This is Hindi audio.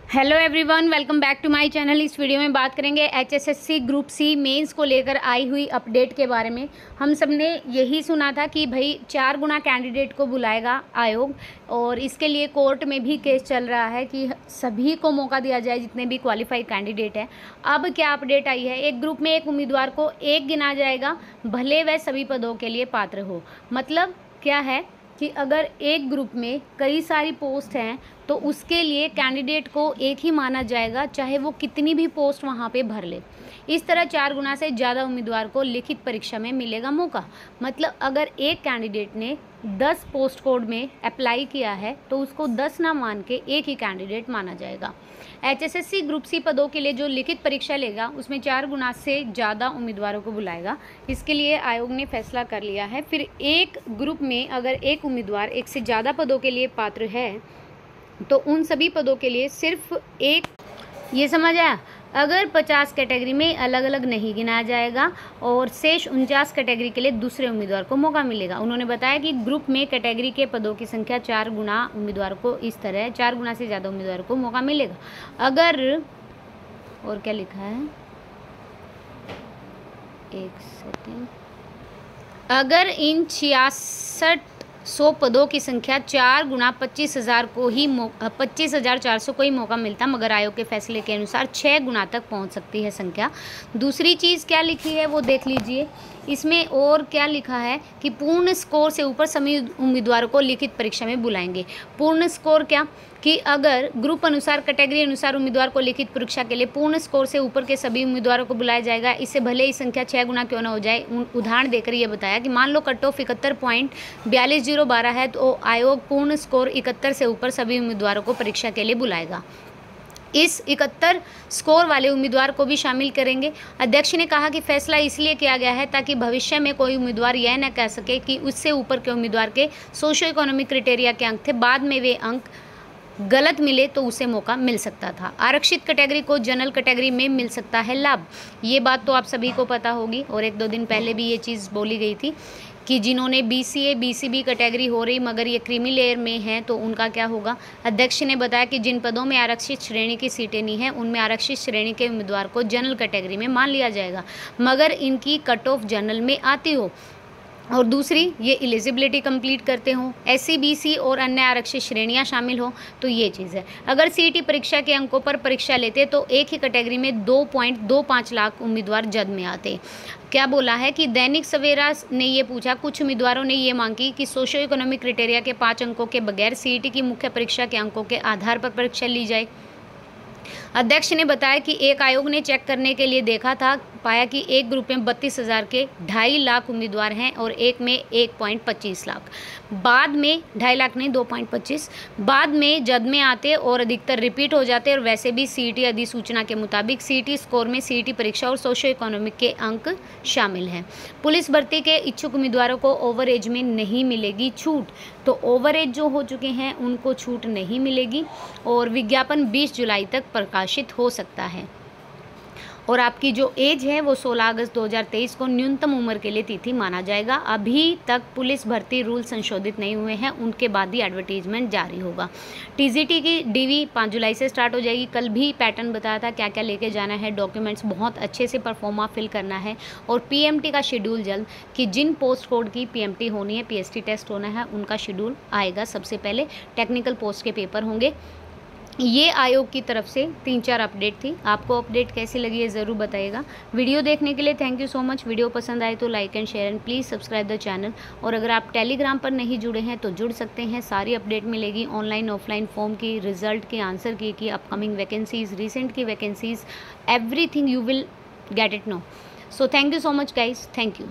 Hello everyone, welcome back to my channel. इस वीडियो में बात करेंगे एचएसएससी ग्रुप सी मेंस को लेकर आई हुई अपडेट के बारे में। हम सब ने यही सुना था कि भाई 4 गुना कैंडिडेट को बुलाएगा आयोग, और इसके लिए कोर्ट में भी केस चल रहा है कि सभी को मौका दिया जाए जितने भी क्वालिफाइड कैंडिडेट हैं। अब क्या अपडेट आई है, एक ग्रुप में एक उम्मीदवार को एक गिना जाएगा, भले वह सभी पदों के लिए पात्र हो। मतलब क्या है कि अगर एक ग्रुप में कई सारी पोस्ट हैं तो उसके लिए कैंडिडेट को एक ही माना जाएगा, चाहे वो कितनी भी पोस्ट वहाँ पे भर ले। इस तरह 4 गुना से ज़्यादा उम्मीदवार को लिखित परीक्षा में मिलेगा मौका। मतलब अगर एक कैंडिडेट ने 10 पोस्ट कोड में अप्लाई किया है तो उसको 10 ना मान के एक ही कैंडिडेट माना जाएगा। एचएसएससी ग्रुप सी पदों के लिए जो लिखित परीक्षा लेगा उसमें 4 गुना से ज़्यादा उम्मीदवारों को बुलाएगा। इसके लिए आयोग ने फैसला कर लिया है। फिर एक ग्रुप में अगर एक उम्मीदवार एक से ज़्यादा पदों के लिए पात्र है तो उन सभी पदों के लिए सिर्फ एक, ये समझ आया, अगर 50 कैटेगरी में अलग अलग नहीं गिनाया जाएगा और शेष 49 कैटेगरी के लिए दूसरे उम्मीदवार को मौका मिलेगा। उन्होंने बताया कि ग्रुप में कैटेगरी के पदों की संख्या 4 गुना उम्मीदवार को, इस तरह 4 गुना से ज़्यादा उम्मीदवार को मौका मिलेगा। अगर, और क्या लिखा है, एक सेकेंड, अगर इन 6600 पदों की संख्या 4 गुना 25,000 को ही 25,400 को ही मौका मिलता, मगर आयोग के फैसले के अनुसार 6 गुना तक पहुंच सकती है संख्या। दूसरी चीज़ क्या लिखी है वो देख लीजिए। इसमें और क्या लिखा है कि पूर्ण स्कोर से ऊपर सभी उम्मीदवारों को लिखित परीक्षा में बुलाएंगे। पूर्ण स्कोर क्या कि अगर ग्रुप अनुसार, कैटेगरी अनुसार उम्मीदवार को लिखित परीक्षा के लिए पूर्ण स्कोर से ऊपर के सभी उम्मीदवारों को बुलाया जाएगा। इससे भले ही संख्या 6 गुना क्यों ना हो जाए। उदाहरण देकर ये बताया कि मान लो कट ऑफ 71.42012 है तो आयोग पूर्ण स्कोर 71 से ऊपर सभी उम्मीदवारों को परीक्षा के लिए बुलाएगा। इस 71 स्कोर वाले उम्मीदवार को भी शामिल करेंगे। अध्यक्ष ने कहा कि फैसला इसलिए किया गया है ताकि भविष्य में कोई उम्मीदवार यह न कह सके कि उससे ऊपर के उम्मीदवार के सोशियो इकोनॉमिक क्राइटेरिया के अंक थे, बाद में वे अंक गलत मिले तो उसे मौका मिल सकता था। आरक्षित कैटेगरी को जनरल कैटेगरी में मिल सकता है लाभ। ये बात तो आप सभी को पता होगी और 1-2 दिन पहले भी ये चीज़ बोली गई थी कि जिन्होंने बीसीए बीसीबी कैटेगरी हो रही मगर ये क्रीमी लेयर में है तो उनका क्या होगा। अध्यक्ष ने बताया कि जिन पदों में आरक्षित श्रेणी की सीटें नहीं हैं उनमें आरक्षित श्रेणी के उम्मीदवार को जनरल कैटेगरी में मान लिया जाएगा मगर इनकी कट ऑफ जनरल में आती हो, और दूसरी ये एलिजिबिलिटी कंप्लीट करते हों, एससी बीसी और अन्य आरक्षित श्रेणियां शामिल हो, तो ये चीज़ है। अगर सीईटी परीक्षा के अंकों पर परीक्षा लेते तो एक ही कैटेगरी में 2.25 लाख उम्मीदवार जद में आते। क्या बोला है कि दैनिक सवेरा ने ये पूछा, कुछ उम्मीदवारों ने ये मांग की कि सोशियो इकोनॉमिक क्राइटेरिया के 5 अंकों के बगैर सीईटी की मुख्य परीक्षा के अंकों के आधार पर परीक्षा ली जाए। अध्यक्ष ने बताया कि एक आयोग ने चेक करने के लिए देखा था, पाया कि एक ग्रुप में 32,000 के 2.5 लाख उम्मीदवार हैं और एक में 1.25 लाख, बाद में 2.5 लाख नहीं 2.25, बाद में जद में आते और अधिकतर रिपीट हो जाते। और वैसे भी सीईटी अधिसूचना के मुताबिक सीईटी स्कोर में सीईटी परीक्षा और सोशियो इकोनॉमिक के अंक शामिल हैं। पुलिस भर्ती के इच्छुक उम्मीदवारों को ओवर एज में नहीं मिलेगी छूट, तो ओवर एज जो हो चुके हैं उनको छूट नहीं मिलेगी और विज्ञापन 20 जुलाई तक प्रकाशित हो सकता है। और आपकी जो एज है वो 16 अगस्त 2023 को न्यूनतम उम्र के लिए तिथि माना जाएगा। अभी तक पुलिस भर्ती रूल संशोधित नहीं हुए हैं, उनके बाद ही एडवर्टीजमेंट जारी होगा। टीजीटी की डीवी 5 जुलाई से स्टार्ट हो जाएगी। कल भी पैटर्न बताया था क्या क्या लेके जाना है, डॉक्यूमेंट्स बहुत अच्छे से परफॉर्मा फिल करना है। और पीएमटी का शेड्यूल जल्द, कि जिन पोस्ट कोड की पीएमटी होनी है, पीएसटी टेस्ट होना है, उनका शेड्यूल आएगा। सबसे पहले टेक्निकल पोस्ट के पेपर होंगे। ये आयोग की तरफ से 3-4 अपडेट थी। आपको अपडेट कैसी लगी है ज़रूर बताइएगा। वीडियो देखने के लिए thank you so much. Video पसंद आए तो like and share and please subscribe the channel. और अगर आप टेलीग्राम पर नहीं जुड़े हैं तो जुड़ सकते हैं। सारी अपडेट मिलेगी, ऑनलाइन ऑफलाइन फॉर्म की, रिजल्ट की, answer key upcoming vacancies, recent की vacancies, everything you will get it no. So thank you so much guys, thank you.